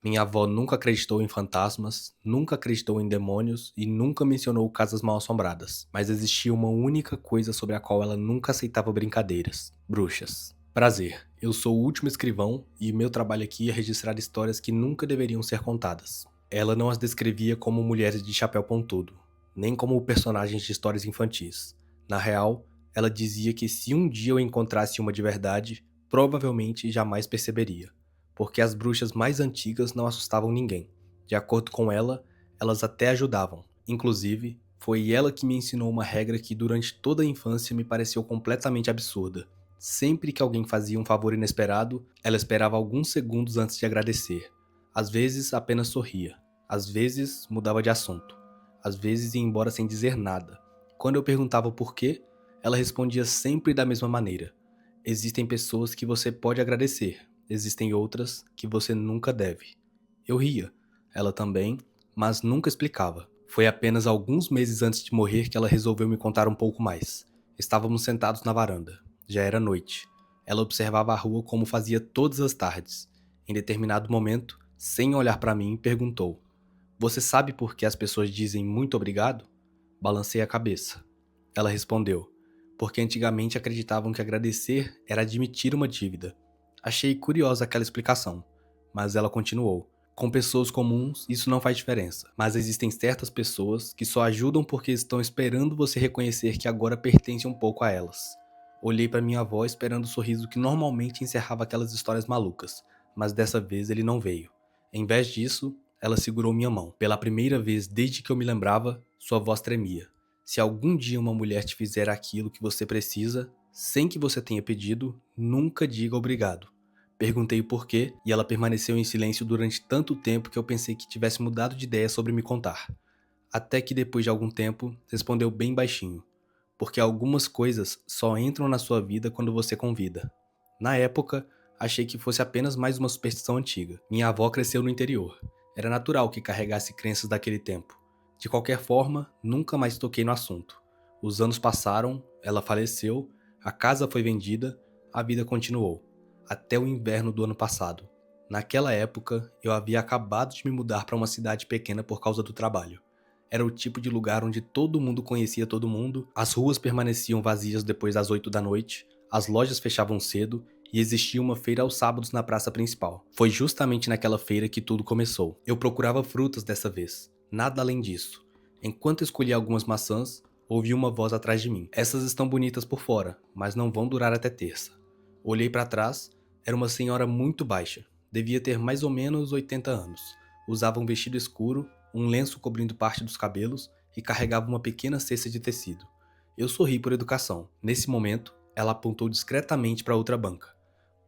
Minha avó nunca acreditou em fantasmas, nunca acreditou em demônios e nunca mencionou casas mal-assombradas. Mas existia uma única coisa sobre a qual ela nunca aceitava brincadeiras: bruxas. Prazer, eu sou o último escrivão e meu trabalho aqui é registrar histórias que nunca deveriam ser contadas. Ela não as descrevia como mulheres de chapéu pontudo, nem como personagens de histórias infantis. Na real, ela dizia que se um dia eu encontrasse uma de verdade, provavelmente jamais perceberia, porque as bruxas mais antigas não assustavam ninguém. De acordo com ela, elas até ajudavam. Inclusive, foi ela que me ensinou uma regra que durante toda a infância me pareceu completamente absurda. Sempre que alguém fazia um favor inesperado, ela esperava alguns segundos antes de agradecer. Às vezes apenas sorria, às vezes mudava de assunto, às vezes ia embora sem dizer nada. Quando eu perguntava o porquê, ela respondia sempre da mesma maneira: existem pessoas que você pode agradecer, existem outras que você nunca deve. Eu ria, ela também, mas nunca explicava. Foi apenas alguns meses antes de morrer que ela resolveu me contar um pouco mais. Estávamos sentados na varanda. Já era noite. Ela observava a rua como fazia todas as tardes. Em determinado momento, sem olhar para mim, perguntou: Você sabe por que as pessoas dizem muito obrigado? Balancei a cabeça. Ela respondeu: Porque antigamente acreditavam que agradecer era admitir uma dívida. Achei curiosa aquela explicação, mas ela continuou: Com pessoas comuns, isso não faz diferença, mas existem certas pessoas que só ajudam porque estão esperando você reconhecer que agora pertence um pouco a elas. Olhei para minha avó esperando o sorriso que normalmente encerrava aquelas histórias malucas, mas dessa vez ele não veio. Em vez disso, ela segurou minha mão. Pela primeira vez desde que eu me lembrava, sua voz tremia. Se algum dia uma mulher te fizer aquilo que você precisa, sem que você tenha pedido, nunca diga obrigado. Perguntei o porquê e ela permaneceu em silêncio durante tanto tempo que eu pensei que tivesse mudado de ideia sobre me contar. Até que depois de algum tempo, respondeu bem baixinho: Porque algumas coisas só entram na sua vida quando você convida. Na época, achei que fosse apenas mais uma superstição antiga. Minha avó cresceu no interior. Era natural que carregasse crenças daquele tempo. De qualquer forma, nunca mais toquei no assunto. Os anos passaram, ela faleceu, a casa foi vendida, a vida continuou. Até o inverno do ano passado. Naquela época, eu havia acabado de me mudar para uma cidade pequena por causa do trabalho. Era o tipo de lugar onde todo mundo conhecia todo mundo, as ruas permaneciam vazias depois das 8 da noite, as lojas fechavam cedo e existia uma feira aos sábados na praça principal. Foi justamente naquela feira que tudo começou. Eu procurava frutas dessa vez, nada além disso. Enquanto escolhia algumas maçãs, ouvi uma voz atrás de mim. Essas estão bonitas por fora, mas não vão durar até terça. Olhei para trás, era uma senhora muito baixa, devia ter mais ou menos 80 anos. Usava um vestido escuro, um lenço cobrindo parte dos cabelos e carregava uma pequena cesta de tecido. Eu sorri por educação. Nesse momento, ela apontou discretamente para outra banca.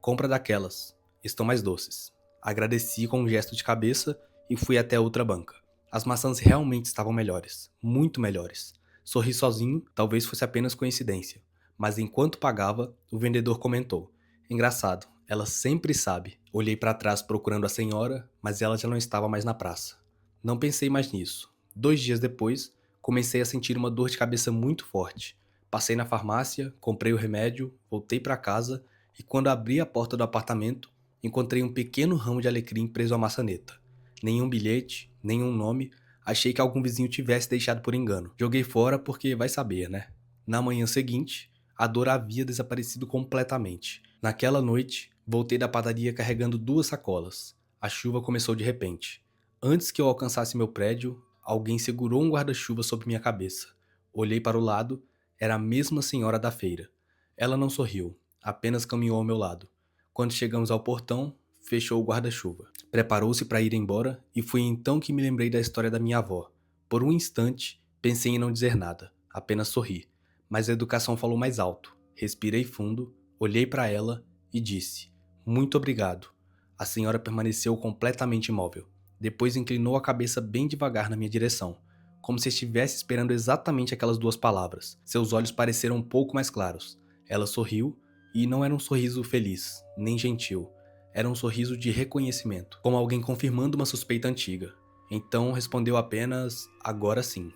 Compra daquelas. Estão mais doces. Agradeci com um gesto de cabeça e fui até a outra banca. As maçãs realmente estavam melhores. Muito melhores. Sorri sozinho, talvez fosse apenas coincidência. Mas enquanto pagava, o vendedor comentou: Engraçado, ela sempre sabe. Olhei para trás procurando a senhora, mas ela já não estava mais na praça. Não pensei mais nisso. 2 dias depois, comecei a sentir uma dor de cabeça muito forte. Passei na farmácia, comprei o remédio, voltei para casa e quando abri a porta do apartamento, encontrei um pequeno ramo de alecrim preso à maçaneta. Nenhum bilhete, nenhum nome, achei que algum vizinho tivesse deixado por engano. Joguei fora porque vai saber, né? Na manhã seguinte, a dor havia desaparecido completamente. Naquela noite, voltei da padaria carregando 2 sacolas. A chuva começou de repente. Antes que eu alcançasse meu prédio, alguém segurou um guarda-chuva sobre minha cabeça. Olhei para o lado, era a mesma senhora da feira. Ela não sorriu, apenas caminhou ao meu lado. Quando chegamos ao portão, fechou o guarda-chuva. Preparou-se para ir embora e foi então que me lembrei da história da minha avó. Por um instante, pensei em não dizer nada, apenas sorri. Mas a educação falou mais alto. Respirei fundo, olhei para ela e disse: Muito obrigado. A senhora permaneceu completamente imóvel. Depois inclinou a cabeça bem devagar na minha direção, como se estivesse esperando exatamente aquelas 2 palavras. Seus olhos pareceram um pouco mais claros. Ela sorriu, e não era um sorriso feliz, nem gentil. Era um sorriso de reconhecimento, como alguém confirmando uma suspeita antiga. Então respondeu apenas: Agora sim.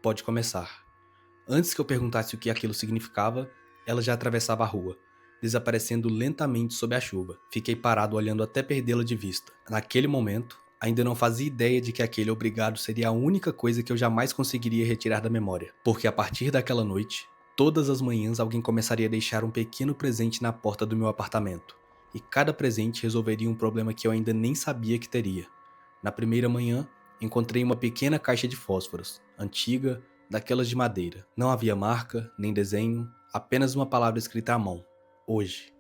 Pode começar. Antes que eu perguntasse o que aquilo significava, ela já atravessava a rua. desaparecendo lentamente sob a chuva. Fiquei parado olhando até perdê-la de vista. Naquele momento, ainda não fazia ideia de que aquele obrigado seria a única coisa que eu jamais conseguiria retirar da memória. Porque a partir daquela noite, todas as manhãs alguém começaria a deixar um pequeno presente na porta do meu apartamento. E cada presente resolveria um problema que eu ainda nem sabia que teria. Na primeira manhã, encontrei uma pequena caixa de fósforos, antiga, daquelas de madeira. Não havia marca, nem desenho, apenas uma palavra escrita à mão. Hoje.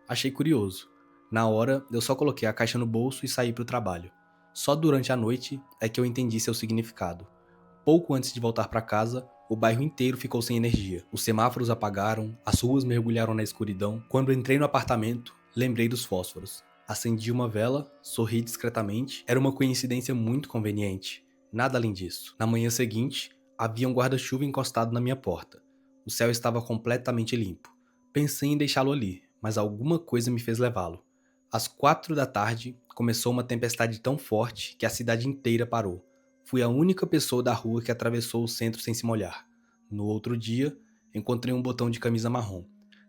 Achei curioso. Na hora, eu só coloquei a caixa no bolso e saí para o trabalho. Só durante a noite é que eu entendi seu significado. Pouco antes de voltar para casa, o bairro inteiro ficou sem energia. Os semáforos apagaram, as ruas mergulharam na escuridão. Quando entrei no apartamento, lembrei dos fósforos. Acendi uma vela, sorri discretamente. Era uma coincidência muito conveniente. Nada além disso. Na manhã seguinte, havia um guarda-chuva encostado na minha porta. O céu estava completamente limpo. Pensei em deixá-lo ali, mas alguma coisa me fez levá-lo. Às 4 da tarde, começou uma tempestade tão forte que a cidade inteira parou. Fui a única pessoa da rua que atravessou o centro sem se molhar. No outro dia, encontrei um botão de camisa marrom.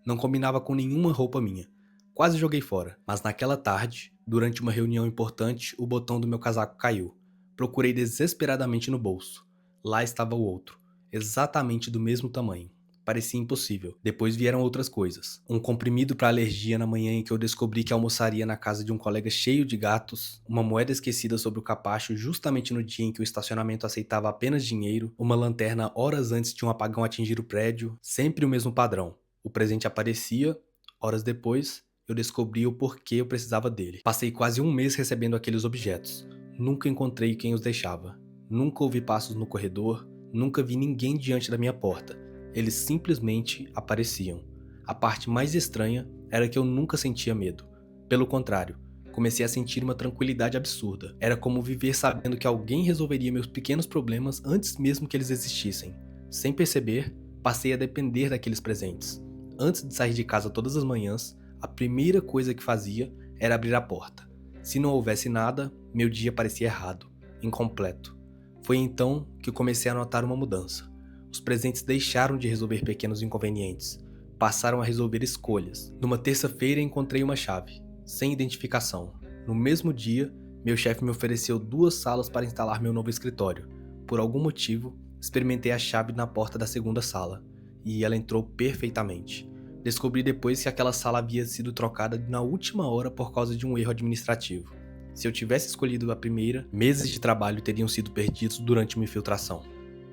Não combinava com nenhuma roupa minha. Quase joguei fora, mas naquela tarde, durante uma reunião importante, o botão do meu casaco caiu. Procurei desesperadamente no bolso. Lá estava o outro, exatamente do mesmo tamanho. Parecia impossível. Depois vieram outras coisas. Um comprimido para alergia na manhã em que eu descobri que almoçaria na casa de um colega cheio de gatos, uma moeda esquecida sobre o capacho justamente no dia em que o estacionamento aceitava apenas dinheiro, uma lanterna horas antes de um apagão atingir o prédio, sempre o mesmo padrão. O presente aparecia, horas depois, eu descobri o porquê eu precisava dele. Passei quase um mês recebendo aqueles objetos. Nunca encontrei quem os deixava. Nunca ouvi passos no corredor, nunca vi ninguém diante da minha porta. Eles simplesmente apareciam. A parte mais estranha era que eu nunca sentia medo. Pelo contrário, comecei a sentir uma tranquilidade absurda. Era como viver sabendo que alguém resolveria meus pequenos problemas antes mesmo que eles existissem. Sem perceber, passei a depender daqueles presentes. Antes de sair de casa todas as manhãs, a primeira coisa que fazia era abrir a porta. Se não houvesse nada, meu dia parecia errado, incompleto. Foi então que comecei a notar uma mudança. Os presentes deixaram de resolver pequenos inconvenientes, passaram a resolver escolhas. Numa terça-feira encontrei uma chave, sem identificação. No mesmo dia, meu chefe me ofereceu 2 salas para instalar meu novo escritório. Por algum motivo, experimentei a chave na porta da segunda sala, e ela entrou perfeitamente. Descobri depois que aquela sala havia sido trocada na última hora por causa de um erro administrativo. Se eu tivesse escolhido a primeira, meses de trabalho teriam sido perdidos durante uma infiltração.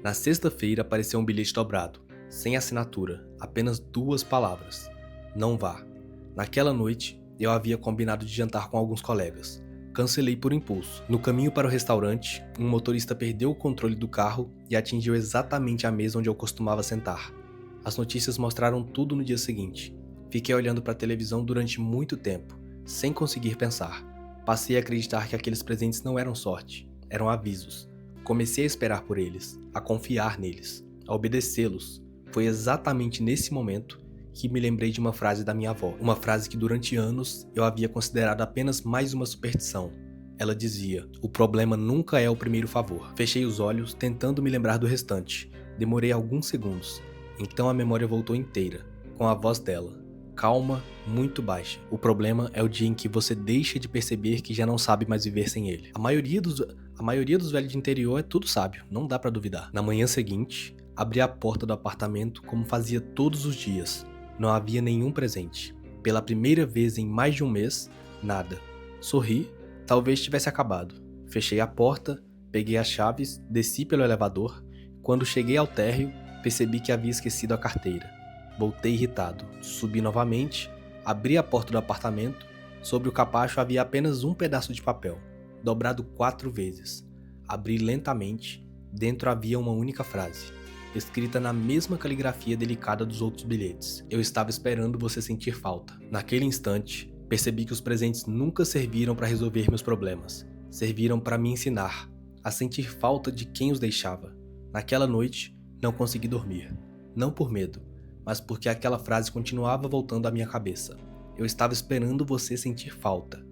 Na sexta-feira apareceu um bilhete dobrado, sem assinatura, apenas 2 palavras: não vá. Naquela noite, eu havia combinado de jantar com alguns colegas. Cancelei por impulso. No caminho para o restaurante, um motorista perdeu o controle do carro e atingiu exatamente a mesa onde eu costumava sentar. As notícias mostraram tudo no dia seguinte. Fiquei olhando para a televisão durante muito tempo, sem conseguir pensar. Passei a acreditar que aqueles presentes não eram sorte, eram avisos. Comecei a esperar por eles, a confiar neles, a obedecê-los. Foi exatamente nesse momento que me lembrei de uma frase da minha avó. Uma frase que durante anos eu havia considerado apenas mais uma superstição. Ela dizia: o problema nunca é o primeiro favor. Fechei os olhos, tentando me lembrar do restante. Demorei alguns segundos. Então a memória voltou inteira, com a voz dela. Calma, muito baixa. O problema é o dia em que você deixa de perceber que já não sabe mais viver sem ele. A maioria dos velhos de interior é tudo sábio, não dá pra duvidar. Na manhã seguinte, abri a porta do apartamento como fazia todos os dias. Não havia nenhum presente. Pela primeira vez em mais de um mês, nada. Sorri, talvez tivesse acabado. Fechei a porta, peguei as chaves, desci pelo elevador. Quando cheguei ao térreo, percebi que havia esquecido a carteira. Voltei irritado. Subi novamente, abri a porta do apartamento. Sobre o capacho havia apenas um pedaço de papel, dobrado 4 vezes. Abri lentamente. Dentro havia uma única frase, escrita na mesma caligrafia delicada dos outros bilhetes. Eu estava esperando você sentir falta. Naquele instante, percebi que os presentes nunca serviram para resolver meus problemas. Serviram para me ensinar a sentir falta de quem os deixava. Naquela noite, não consegui dormir. Não por medo, mas porque aquela frase continuava voltando à minha cabeça. Eu estava esperando você sentir falta.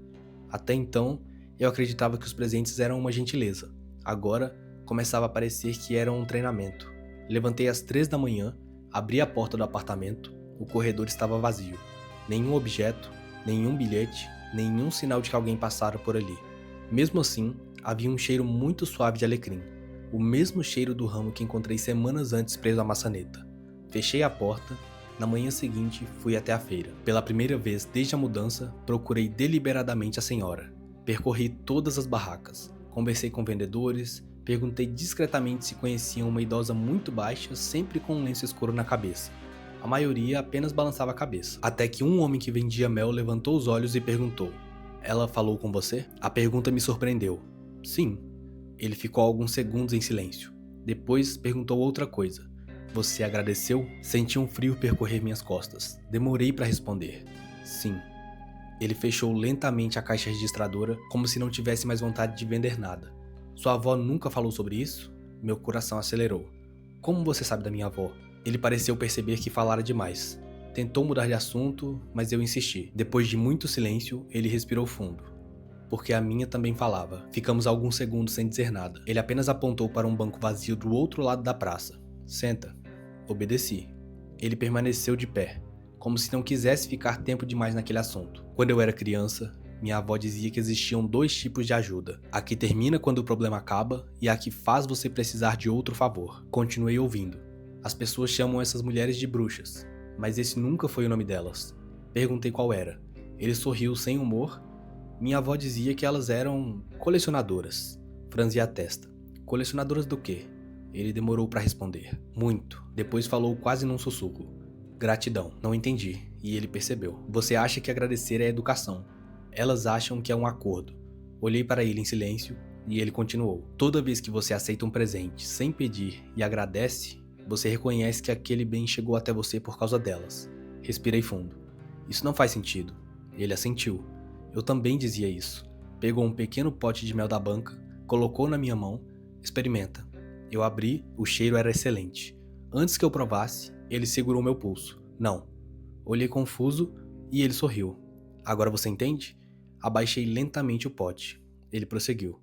Até então, eu acreditava que os presentes eram uma gentileza. Agora, começava a parecer que eram um treinamento. Levantei às 3 da manhã, abri a porta do apartamento. O corredor estava vazio. Nenhum objeto, nenhum bilhete, nenhum sinal de que alguém passara por ali. Mesmo assim, havia um cheiro muito suave de alecrim, o mesmo cheiro do ramo que encontrei semanas antes preso à maçaneta. Fechei a porta. Na manhã seguinte, fui até a feira. Pela primeira vez desde a mudança, procurei deliberadamente a senhora. Percorri todas as barracas, conversei com vendedores, perguntei discretamente se conheciam uma idosa muito baixa, sempre com um lenço escuro na cabeça. A maioria apenas balançava a cabeça, até que um homem que vendia mel levantou os olhos e perguntou: "Ela falou com você?" A pergunta me surpreendeu. Sim. Ele ficou alguns segundos em silêncio. Depois perguntou outra coisa. "Você agradeceu?" Senti um frio percorrer minhas costas. Demorei para responder. Sim. Ele fechou lentamente a caixa registradora, como se não tivesse mais vontade de vender nada. "Sua avó nunca falou sobre isso?" Meu coração acelerou. "Como você sabe da minha avó?" Ele pareceu perceber que falara demais. Tentou mudar de assunto, mas eu insisti. Depois de muito silêncio, ele respirou fundo. Porque a minha também falava. Ficamos alguns segundos sem dizer nada. Ele apenas apontou para um banco vazio do outro lado da praça. "Senta." Obedeci. Ele permaneceu de pé, como se não quisesse ficar tempo demais naquele assunto. Quando eu era criança, minha avó dizia que existiam 2 tipos de ajuda: a que termina quando o problema acaba e a que faz você precisar de outro favor. Continuei ouvindo. As pessoas chamam essas mulheres de bruxas, mas esse nunca foi o nome delas. Perguntei qual era. Ele sorriu sem humor. Minha avó dizia que elas eram colecionadoras. Franzi a testa. Colecionadoras do quê? Ele demorou para responder. Muito. Depois falou quase num sussurro. Gratidão. Não entendi. E ele percebeu. Você acha que agradecer é educação. Elas acham que é um acordo. Olhei para ele em silêncio e ele continuou. Toda vez que você aceita um presente sem pedir e agradece, você reconhece que aquele bem chegou até você por causa delas. Respirei fundo. Isso não faz sentido. Ele assentiu. Eu também dizia isso. Pegou um pequeno pote de mel da banca, colocou na minha mão. Experimenta. Eu abri, o cheiro era excelente. Antes que eu provasse, ele segurou meu pulso. Não. Olhei confuso e ele sorriu. Agora você entende? Abaixei lentamente o pote. Ele prosseguiu.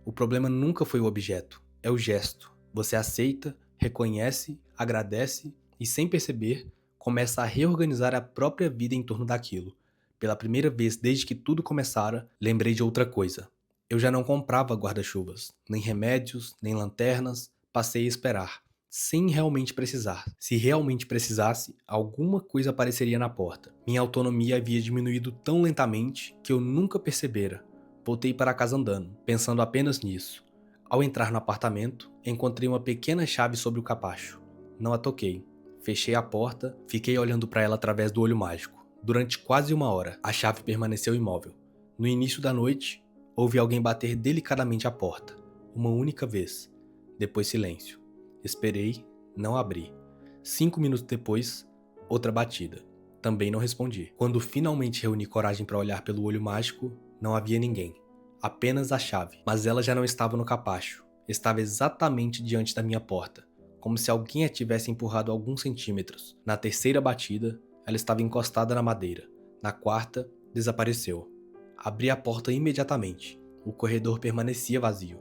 O problema nunca foi o objeto, é o gesto. Você aceita, reconhece, agradece e, sem perceber, começa a reorganizar a própria vida em torno daquilo. Pela primeira vez desde que tudo começara, lembrei de outra coisa. Eu já não comprava guarda-chuvas, nem remédios, nem lanternas, passei a esperar, sem realmente precisar. Se realmente precisasse, alguma coisa apareceria na porta. Minha autonomia havia diminuído tão lentamente que eu nunca percebera. Voltei para casa andando, pensando apenas nisso. Ao entrar no apartamento, encontrei uma pequena chave sobre o capacho. Não a toquei. Fechei a porta, fiquei olhando para ela através do olho mágico. Durante quase 1 hora, a chave permaneceu imóvel. No início da noite, ouvi alguém bater delicadamente a porta. Uma única vez. Depois silêncio. Esperei, não abri. 5 minutos depois, outra batida. Também não respondi. Quando finalmente reuni coragem para olhar pelo olho mágico, não havia ninguém. Apenas a chave. Mas ela já não estava no capacho. Estava exatamente diante da minha porta, como se alguém a tivesse empurrado alguns centímetros. Na terceira batida, ela estava encostada na madeira. Na quarta, desapareceu. Abri a porta imediatamente. O corredor permanecia vazio.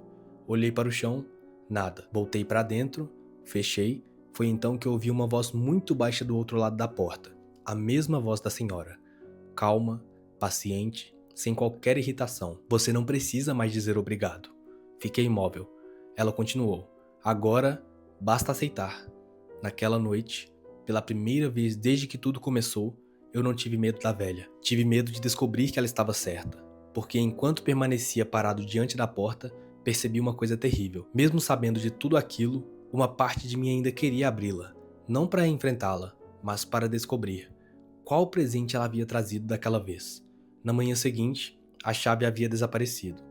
Olhei para o chão, nada. Voltei para dentro, fechei. Foi então que ouvi uma voz muito baixa do outro lado da porta. A mesma voz da senhora. Calma, paciente, sem qualquer irritação. Você não precisa mais dizer obrigado. Fiquei imóvel. Ela continuou. Agora, basta aceitar. Naquela noite, pela primeira vez desde que tudo começou, eu não tive medo da velha. Tive medo de descobrir que ela estava certa. Porque enquanto permanecia parado diante da porta, percebi uma coisa terrível. Mesmo sabendo de tudo aquilo, uma parte de mim ainda queria abri-la. Não para enfrentá-la, mas para descobrir qual presente ela havia trazido daquela vez. Na manhã seguinte, a chave havia desaparecido.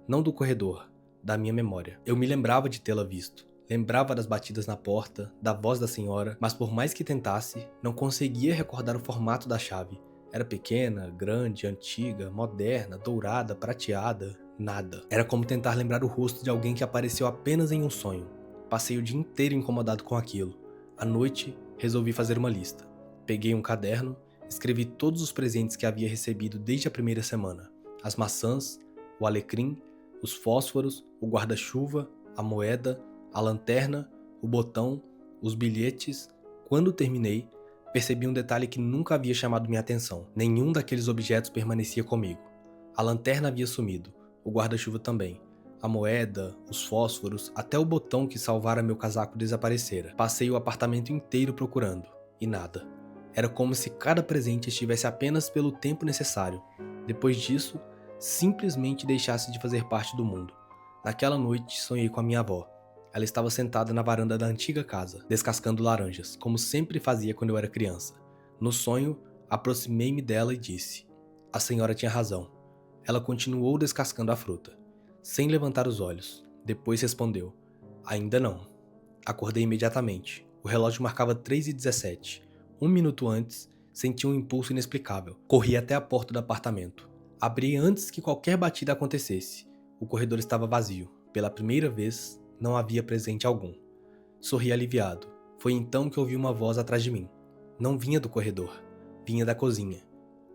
Não do corredor, da minha memória. Eu me lembrava de tê-la visto. Lembrava das batidas na porta, da voz da senhora, mas por mais que tentasse, não conseguia recordar o formato da chave. Era pequena, grande, antiga, moderna, dourada, prateada, nada. Era como tentar lembrar o rosto de alguém que apareceu apenas em um sonho. Passei o dia inteiro incomodado com aquilo. À noite, resolvi fazer uma lista. Peguei um caderno, escrevi todos os presentes que havia recebido desde a primeira semana. As maçãs, o alecrim, os fósforos, o guarda-chuva, a moeda, a lanterna, o botão, os bilhetes. Quando terminei, Percebi um detalhe que nunca havia chamado minha atenção. Nenhum daqueles objetos permanecia comigo. A lanterna havia sumido, o guarda-chuva também. A moeda, os fósforos, até o botão que salvara meu casaco desaparecera. Passei o apartamento inteiro procurando, e nada. Era como se cada presente estivesse apenas pelo tempo necessário. Depois disso, simplesmente deixasse de fazer parte do mundo. Naquela noite, sonhei com a minha avó. Ela estava sentada na varanda da antiga casa, descascando laranjas, como sempre fazia quando eu era criança. No sonho, aproximei-me dela e disse: "A senhora tinha razão." Ela continuou descascando a fruta, sem levantar os olhos. Depois respondeu: "Ainda não." Acordei imediatamente. O relógio marcava 3h17. Um minuto antes, senti um impulso inexplicável. Corri até a porta do apartamento. Abri antes que qualquer batida acontecesse. O corredor estava vazio. Pela primeira vez, não havia presente algum. Sorri aliviado. Foi então que ouvi uma voz atrás de mim. Não vinha do corredor. Vinha da cozinha.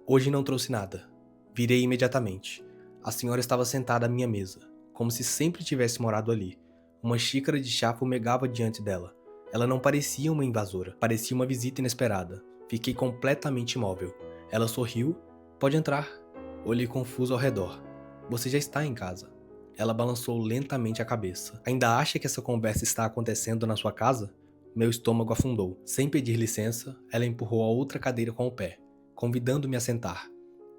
"Hoje não trouxe nada." Virei imediatamente. A senhora estava sentada à minha mesa, como se sempre tivesse morado ali. Uma xícara de chá fumegava diante dela. Ela não parecia uma invasora, parecia uma visita inesperada. Fiquei completamente imóvel. Ela sorriu. "Pode entrar." Olhei confuso ao redor. "Você já está em casa." Ela balançou lentamente a cabeça. "Ainda acha que essa conversa está acontecendo na sua casa?" Meu estômago afundou. Sem pedir licença, ela empurrou a outra cadeira com o pé, convidando-me a sentar.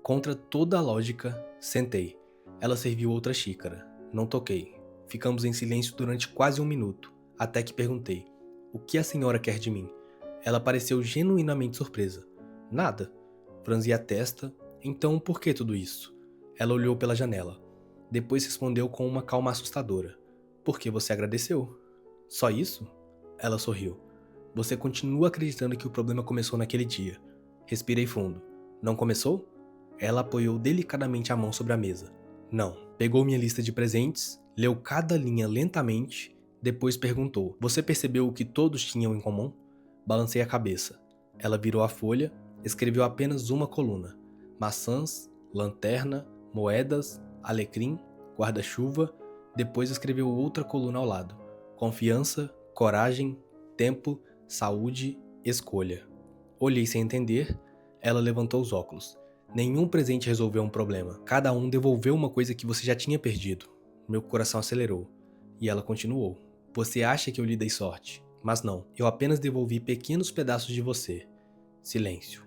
Contra toda a lógica, sentei. Ela serviu outra xícara. Não toquei. Ficamos em silêncio durante quase um minuto, até que perguntei: "O que a senhora quer de mim?" Ela pareceu genuinamente surpresa. "Nada." Franzi a testa. "Então por que tudo isso?" Ela olhou pela janela. Depois respondeu com uma calma assustadora: "Porque você agradeceu." "Só isso?" Ela sorriu. "Você continua acreditando que o problema começou naquele dia." Respirei fundo. "Não começou?" Ela apoiou delicadamente a mão sobre a mesa. "Não." Pegou minha lista de presentes, leu cada linha lentamente, depois perguntou: "Você percebeu o que todos tinham em comum?" Balancei a cabeça. Ela virou a folha, escreveu apenas uma coluna: maçãs, lanterna, moedas, alecrim, guarda-chuva. Depois escreveu outra coluna ao lado: confiança, coragem, tempo, saúde, escolha. Olhei sem entender. Ela levantou os óculos. "Nenhum presente resolveu um problema. Cada um devolveu uma coisa que você já tinha perdido." Meu coração acelerou. E ela continuou: "Você acha que eu lhe dei sorte? Mas não, eu apenas devolvi pequenos pedaços de você." Silêncio.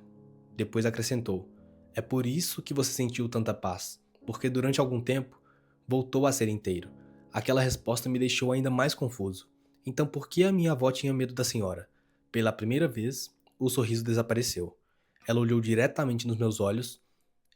Depois acrescentou: "É por isso que você sentiu tanta paz, porque durante algum tempo voltou a ser inteiro." Aquela resposta me deixou ainda mais confuso. Então por que a minha avó tinha medo da senhora? Pela primeira vez, o sorriso desapareceu. Ela olhou diretamente nos meus olhos.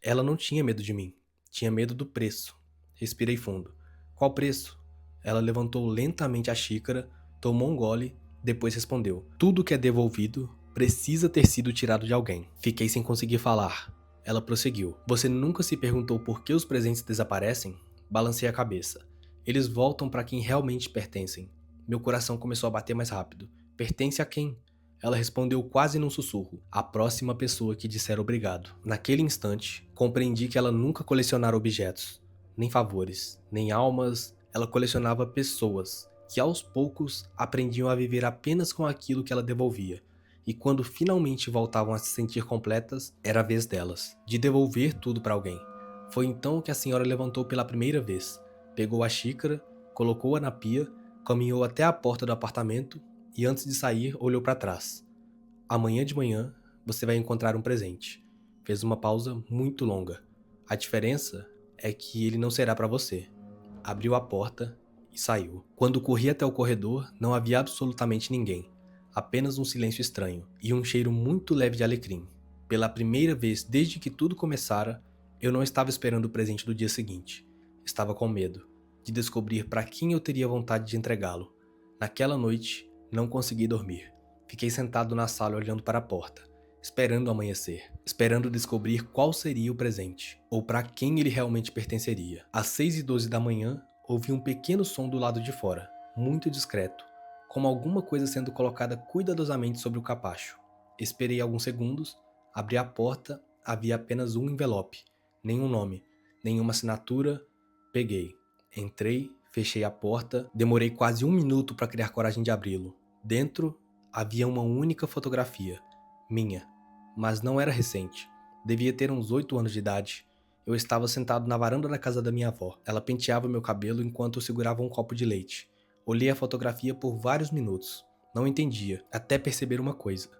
Ela não tinha medo de mim. Tinha medo do preço. Respirei fundo. "Qual preço?" Ela levantou lentamente a xícara, tomou um gole, depois respondeu: "Tudo que é devolvido precisa ter sido tirado de alguém." Fiquei sem conseguir falar. Ela prosseguiu: "Você nunca se perguntou por que os presentes desaparecem?" Balancei a cabeça. "Eles voltam para quem realmente pertencem." Meu coração começou a bater mais rápido. "Pertence a quem?" Ela respondeu quase num sussurro: "A próxima pessoa que disser obrigado." Naquele instante, compreendi que ela nunca colecionara objetos, nem favores, nem almas. Ela colecionava pessoas, que aos poucos aprendiam a viver apenas com aquilo que ela devolvia. E quando finalmente voltavam a se sentir completas, era a vez delas, de devolver tudo para alguém. Foi então que a senhora levantou pela primeira vez, pegou a xícara, colocou-a na pia, caminhou até a porta do apartamento e antes de sair olhou para trás. "Amanhã de manhã você vai encontrar um presente." Fez uma pausa muito longa. "A diferença é que ele não será para você." Abriu a porta e saiu. Quando corri até o corredor, não havia absolutamente ninguém. Apenas um silêncio estranho e um cheiro muito leve de alecrim. Pela primeira vez desde que tudo começara, eu não estava esperando o presente do dia seguinte. Estava com medo de descobrir para quem eu teria vontade de entregá-lo. Naquela noite, não consegui dormir. Fiquei sentado na sala olhando para a porta, esperando o amanhecer, esperando descobrir qual seria o presente, ou para quem ele realmente pertenceria. Às 6h12 da manhã, ouvi um pequeno som do lado de fora, muito discreto, como alguma coisa sendo colocada cuidadosamente sobre o capacho. Esperei alguns segundos, abri a porta, havia apenas um envelope, nenhum nome, nenhuma assinatura. Peguei, entrei, fechei a porta, demorei quase um minuto para criar coragem de abri-lo. Dentro havia uma única fotografia, Minha. Mas não era recente. Devia ter uns 8 anos de idade. Eu estava sentado na varanda da casa da minha avó. Ela penteava meu cabelo enquanto eu segurava um copo de leite. Olhei a fotografia por vários minutos. Não entendia, até perceber uma coisa.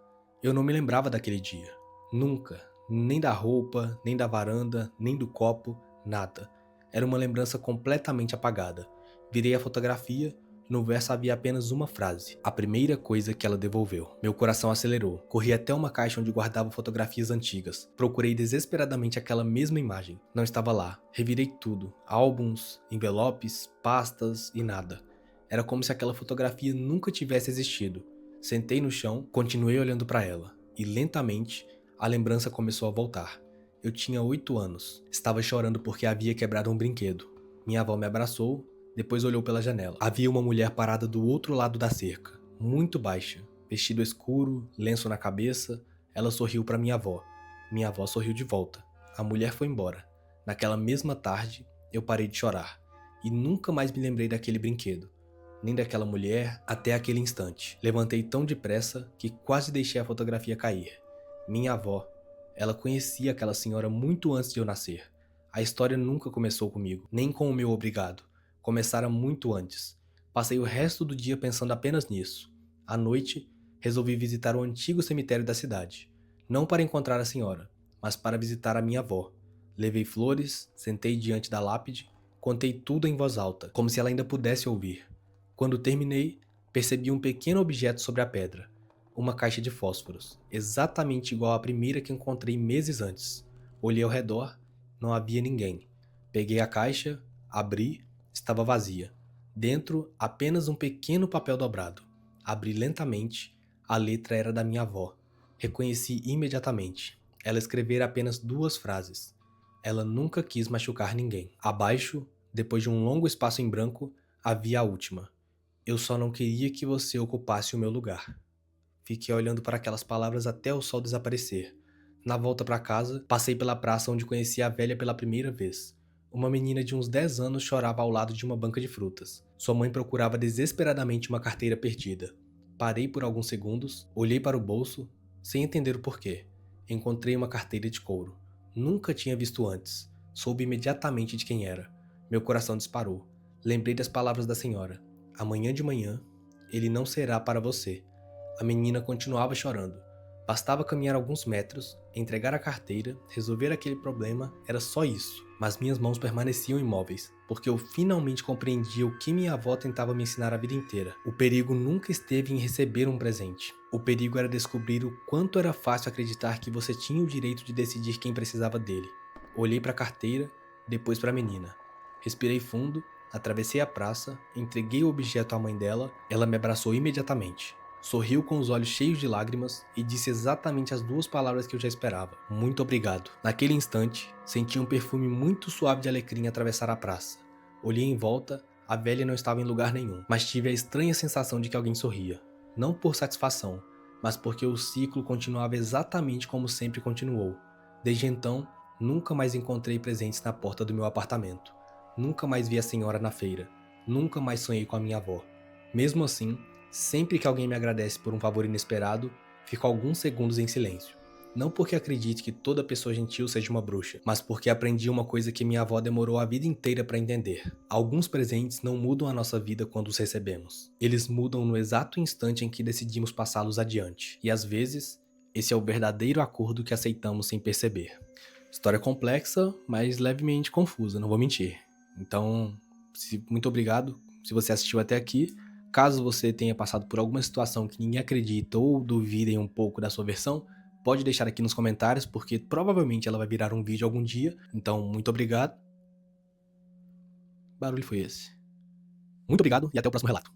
Eu não me lembrava daquele dia. Nunca. Nem da roupa, nem da varanda, nem do copo, nada. Era uma lembrança completamente apagada. Virei a fotografia. No verso havia apenas uma frase, a primeira coisa que ela devolveu. Meu coração acelerou. Corri até uma caixa onde guardava fotografias antigas. Procurei desesperadamente aquela mesma imagem. Não estava lá. Revirei tudo. Álbuns, envelopes, pastas e nada. Era como se aquela fotografia nunca tivesse existido. Sentei no chão, continuei olhando para ela. E lentamente, a lembrança começou a voltar. Eu tinha 8 anos. Estava chorando porque havia quebrado um brinquedo. Minha avó me abraçou. Depois olhou pela janela. Havia uma mulher parada do outro lado da cerca, muito baixa, vestido escuro, lenço na cabeça. Ela sorriu para minha avó. Minha avó sorriu de volta. A mulher foi embora. Naquela mesma tarde, eu parei de chorar. E nunca mais me lembrei daquele brinquedo, nem daquela mulher até aquele instante. Levantei tão depressa que quase deixei a fotografia cair. Minha avó. Ela conhecia aquela senhora muito antes de eu nascer. A história nunca começou comigo, nem com o meu obrigado. Começara muito antes. Passei o resto do dia pensando apenas nisso. À noite, resolvi visitar o antigo cemitério da cidade. Não para encontrar a senhora, mas para visitar a minha avó. Levei flores, sentei diante da lápide, contei tudo em voz alta, como se ela ainda pudesse ouvir. Quando terminei, percebi um pequeno objeto sobre a pedra. Uma caixa de fósforos, exatamente igual à primeira que encontrei meses antes. Olhei ao redor, não havia ninguém. Peguei a caixa, abri. Estava vazia. Dentro, apenas um pequeno papel dobrado. Abri lentamente. A letra era da minha avó. Reconheci imediatamente. Ela escrevera apenas 2 frases. Ela nunca quis machucar ninguém. Abaixo, depois de um longo espaço em branco, havia a última. Eu só não queria que você ocupasse o meu lugar. Fiquei olhando para aquelas palavras até o sol desaparecer. Na volta para casa, passei pela praça onde conheci a velha pela primeira vez. Uma menina de uns 10 anos chorava ao lado de uma banca de frutas. Sua mãe procurava desesperadamente uma carteira perdida. Parei por alguns segundos, olhei para o bolso, sem entender o porquê. Encontrei uma carteira de couro. Nunca tinha visto antes. Soube imediatamente de quem era. Meu coração disparou. Lembrei das palavras da senhora. Amanhã de manhã, ele não será para você. A menina continuava chorando. Bastava caminhar alguns metros, entregar a carteira, resolver aquele problema, era só isso. Mas minhas mãos permaneciam imóveis, porque eu finalmente compreendia o que minha avó tentava me ensinar a vida inteira. O perigo nunca esteve em receber um presente. O perigo era descobrir o quanto era fácil acreditar que você tinha o direito de decidir quem precisava dele. Olhei para a carteira, depois para a menina. Respirei fundo, atravessei a praça, entreguei o objeto à mãe dela, ela me abraçou imediatamente. Sorriu com os olhos cheios de lágrimas e disse exatamente as 2 palavras que eu já esperava. Muito obrigado. Naquele instante, senti um perfume muito suave de alecrim atravessar a praça. Olhei em volta, a velha não estava em lugar nenhum, mas tive a estranha sensação de que alguém sorria. Não por satisfação, mas porque o ciclo continuava exatamente como sempre continuou. Desde então, nunca mais encontrei presentes na porta do meu apartamento. Nunca mais vi a senhora na feira. Nunca mais sonhei com a minha avó. Mesmo assim, sempre que alguém me agradece por um favor inesperado, fico alguns segundos em silêncio. Não porque acredite que toda pessoa gentil seja uma bruxa, mas porque aprendi uma coisa que minha avó demorou a vida inteira para entender. Alguns presentes não mudam a nossa vida quando os recebemos. Eles mudam no exato instante em que decidimos passá-los adiante. E às vezes, esse é o verdadeiro acordo que aceitamos sem perceber. História complexa, mas levemente confusa, não vou mentir. Então, muito obrigado se você assistiu até aqui. Caso você tenha passado por alguma situação que ninguém acredita ou duvidem um pouco da sua versão, pode deixar aqui nos comentários, porque provavelmente ela vai virar um vídeo algum dia. Então, muito obrigado. Que barulho foi esse? Muito obrigado e até o próximo relato.